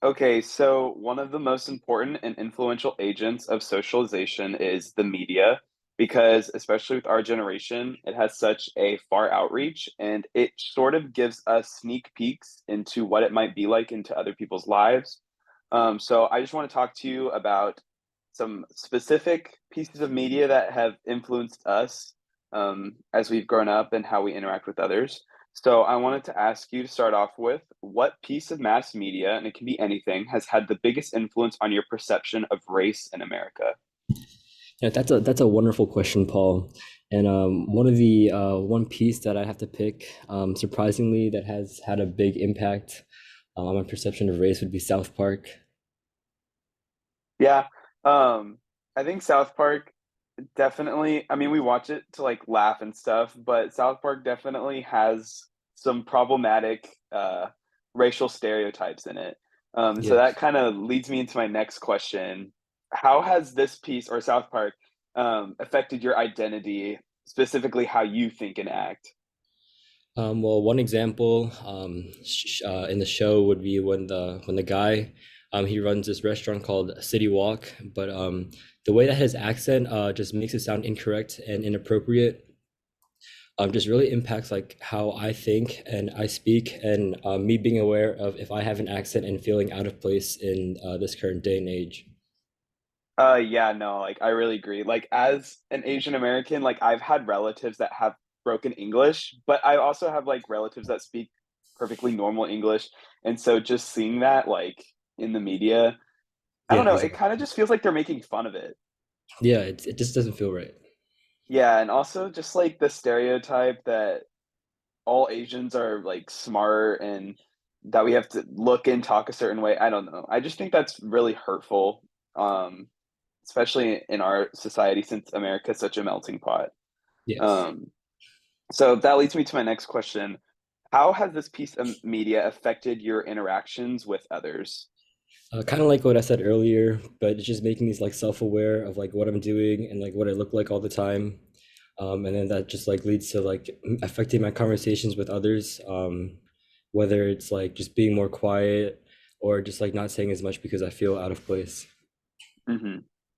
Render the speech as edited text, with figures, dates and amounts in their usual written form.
Okay, so one of the most important and influential agents of socialization is the media, because especially with our generation, it has such a far outreach and it sort of gives us sneak peeks into what it might be like into other people's lives. So I just want to talk to you about some specific pieces of media that have influenced us as we've grown up and how we interact with others. So I wanted to ask you to start off with what piece of mass media, and it can be anything, has had the biggest influence on your perception of race in America? Yeah, that's a wonderful question, Paul. And one of the one piece that I have to pick, surprisingly, that has had a big impact on my perception of race would be South Park. Yeah, I think South Park definitely, I mean, we watch it to like laugh and stuff, but South Park definitely has some problematic racial stereotypes in it. So that Yes. kind of leads me into my next question. How has this piece or South Park affected your identity, specifically how you think and act? Well, one example in the show would be when the guy he runs this restaurant called City Walk, but the way that his accent just makes it sound incorrect and inappropriate just really impacts like how I think and I speak, and me being aware of if I have an accent and feeling out of place in this current day and age. Yeah, no, like I really agree. Like as an Asian American, like I've had relatives that have broken English, but I also have like relatives that speak perfectly normal English. And so just seeing that like in the media, I Yeah, don't know, it exactly. kind of just feels like they're making fun of it. Yeah, it just doesn't feel right. Yeah, and also just like the stereotype that all Asians are like smart and that we have to look and talk a certain way. I don't know. I just think that's really hurtful. Um, Especially in our society since America is such a melting pot. Yes. Um, so that leads me to my next question. How has this piece of media affected your interactions with others? Kind of like what I said earlier, but it's just making me like self-aware of like what I'm doing and like what I look like all the time. And then that just like leads to like affecting my conversations with others, whether it's like just being more quiet or just like not saying as much because I feel out of place. Hmm.